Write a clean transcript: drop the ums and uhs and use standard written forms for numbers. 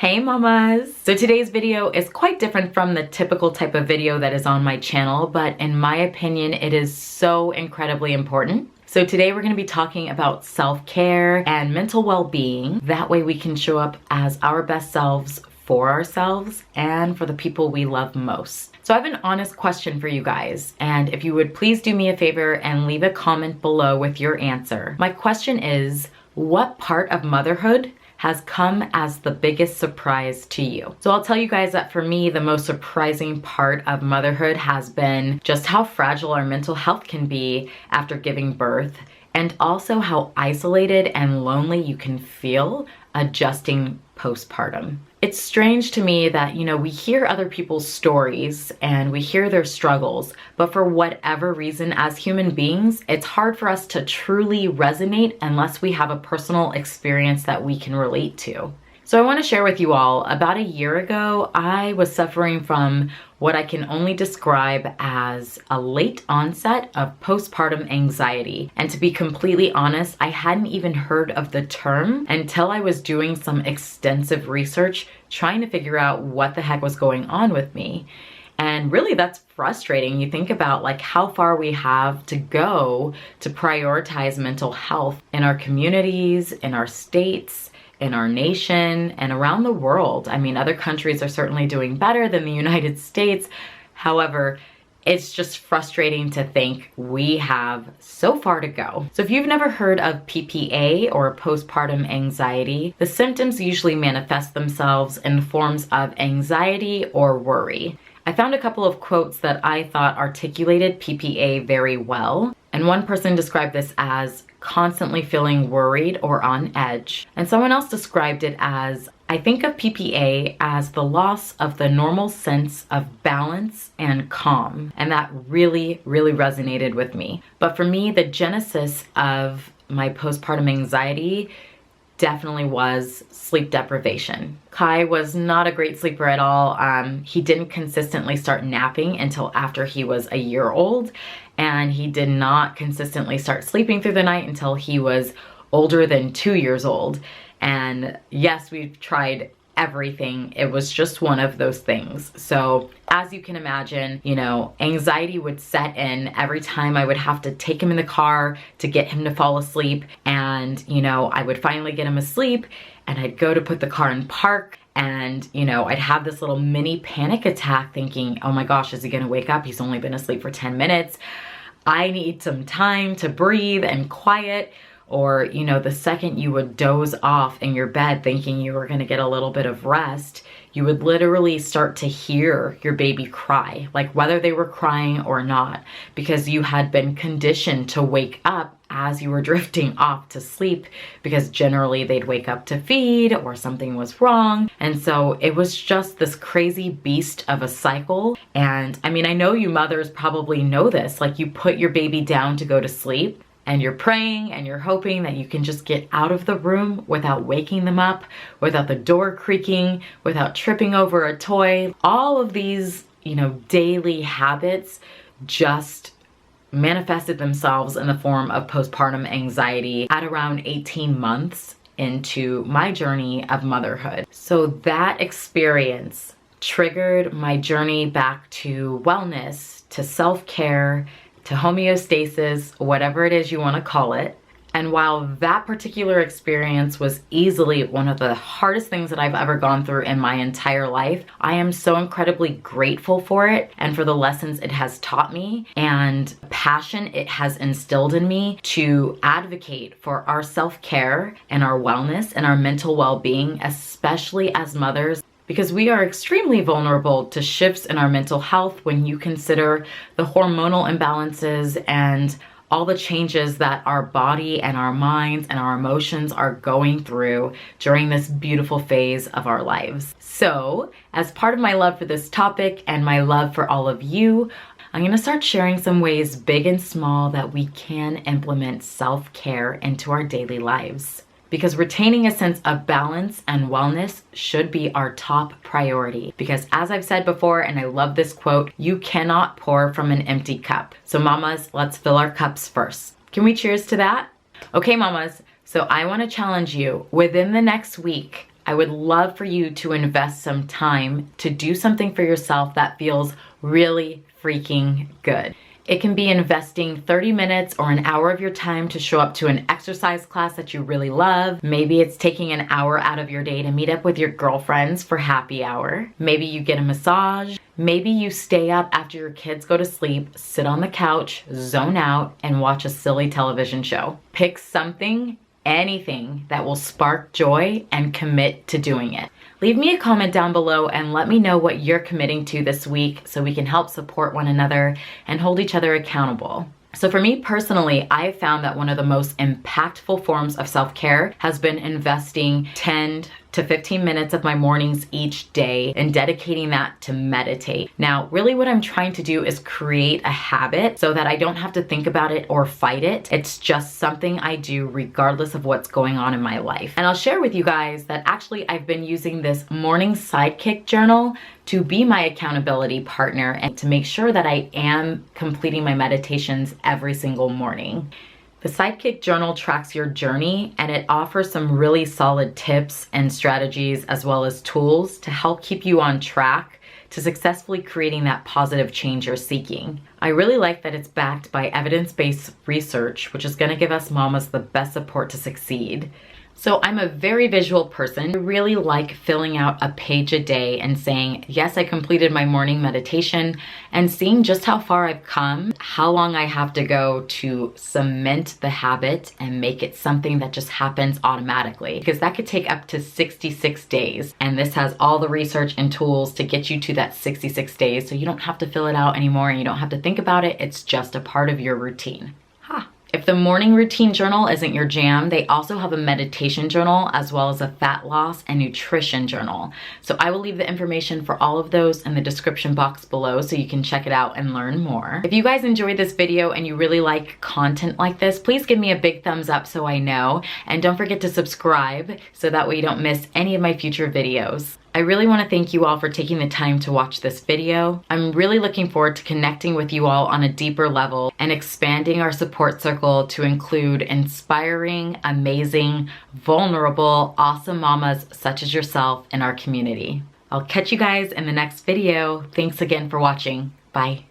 Hey mamas! So today's video is quite different from the typical type of video that is on my channel, but in my opinion, it is so incredibly important. So today we're going to be talking about self-care and mental well-being. That way we can show up as our best selves for ourselves and for the people we love most. So I have an honest question for you guys, and if you would please do me a favor and leave a comment below with your answer. My question is, what part of motherhood has come as the biggest surprise to you? So I'll tell you guys that for me, the most surprising part of motherhood has been just how fragile our mental health can be after giving birth, and also how isolated and lonely you can feel adjusting postpartum. It's strange to me that, we hear other people's stories and we hear their struggles, but for whatever reason, as human beings, it's hard for us to truly resonate unless we have a personal experience that we can relate to. So I want to share with you all, about a year ago, I was suffering from what I can only describe as a late onset of postpartum anxiety. And to be completely honest, I hadn't even heard of the term until I was doing some extensive research trying to figure out what the heck was going on with me. And really that's frustrating. You think about how far we have to go to prioritize mental health in our communities, in our states, in our nation, and around the world. I mean, other countries are certainly doing better than the United States. However, it's just frustrating to think we have so far to go. So if you've never heard of PPA or postpartum anxiety, the symptoms usually manifest themselves in forms of anxiety or worry. I found a couple of quotes that I thought articulated PPA very well. And one person described this as constantly feeling worried or on edge. And someone else described it as, I think of PPA as the loss of the normal sense of balance and calm. And that really, really resonated with me. But for me, the genesis of my postpartum anxiety definitely was sleep deprivation. Kai was not a great sleeper at all. He didn't consistently start napping until after he was a year old, and he did not consistently start sleeping through the night until he was older than 2 years old. And yes, we've tried everything. It was just one of those things. So as you can imagine, anxiety would set in every time I would have to take him in the car to get him to fall asleep. And, I would finally get him asleep and I'd go to put the car in park and, I'd have this little mini panic attack thinking, oh my gosh, is he gonna wake up? He's only been asleep for 10 minutes. I need some time to breathe and quiet. Or, the second you would doze off in your bed thinking you were gonna get a little bit of rest, you would literally start to hear your baby cry, whether they were crying or not, because you had been conditioned to wake up as you were drifting off to sleep, because generally they'd wake up to feed or something was wrong. And so it was just this crazy beast of a cycle. And I mean, I know you mothers probably know this, you put your baby down to go to sleep, and you're praying and you're hoping that you can just get out of the room without waking them up, without the door creaking, without tripping over a toy. All of these, daily habits just manifested themselves in the form of postpartum anxiety at around 18 months into my journey of motherhood. So that experience triggered my journey back to wellness, to self-care, to homeostasis, whatever it is you want to call it. And while that particular experience was easily one of the hardest things that I've ever gone through in my entire life, I am so incredibly grateful for it and for the lessons it has taught me and passion it has instilled in me to advocate for our self-care and our wellness and our mental well-being, especially as mothers, because we are extremely vulnerable to shifts in our mental health when you consider the hormonal imbalances and all the changes that our body and our minds and our emotions are going through during this beautiful phase of our lives. So, as part of my love for this topic and my love for all of you, I'm gonna start sharing some ways, big and small, that we can implement self-care into our daily lives. Because retaining a sense of balance and wellness should be our top priority. Because as I've said before, and I love this quote, you cannot pour from an empty cup. So mamas, let's fill our cups first. Can we cheers to that? Okay, mamas, so I want to challenge you within the next week. I would love for you to invest some time to do something for yourself that feels really freaking good. It can be investing 30 minutes or an hour of your time to show up to an exercise class that you really love. Maybe it's taking an hour out of your day to meet up with your girlfriends for happy hour. Maybe you get a massage. Maybe you stay up after your kids go to sleep, sit on the couch, zone out, and watch a silly television show. Pick something, anything that will spark joy and commit to doing it. Leave me a comment down below and let me know what you're committing to this week so we can help support one another and hold each other accountable. So for me personally, I have found that one of the most impactful forms of self-care has been investing 10 to 15 minutes of my mornings each day and dedicating that to meditate. Now, really what I'm trying to do is create a habit so that I don't have to think about it or fight it. It's just something I do regardless of what's going on in my life. And I'll share with you guys that actually I've been using this morning Sidekick journal to be my accountability partner and to make sure that I am completing my meditations every single morning. The Sidekick journal tracks your journey and it offers some really solid tips and strategies as well as tools to help keep you on track to successfully creating that positive change you're seeking. I really like that it's backed by evidence-based research, which is going to give us mamas the best support to succeed. So I'm a very visual person. I really like filling out a page a day and saying, yes, I completed my morning meditation, and seeing just how far I've come, how long I have to go to cement the habit and make it something that just happens automatically. Because that could take up to 66 days. And this has all the research and tools to get you to that 66 days so you don't have to fill it out anymore and you don't have to think about it. It's just a part of your routine. If the morning routine journal isn't your jam, they also have a meditation journal as well as a fat loss and nutrition journal. So I will leave the information for all of those in the description box below so you can check it out and learn more. If you guys enjoyed this video and you really like content like this, please give me a big thumbs up so I know. And don't forget to subscribe so that way you don't miss any of my future videos. I really want to thank you all for taking the time to watch this video. I'm really looking forward to connecting with you all on a deeper level and expanding our support circle to include inspiring, amazing, vulnerable, awesome mamas such as yourself in our community. I'll catch you guys in the next video. Thanks again for watching. Bye.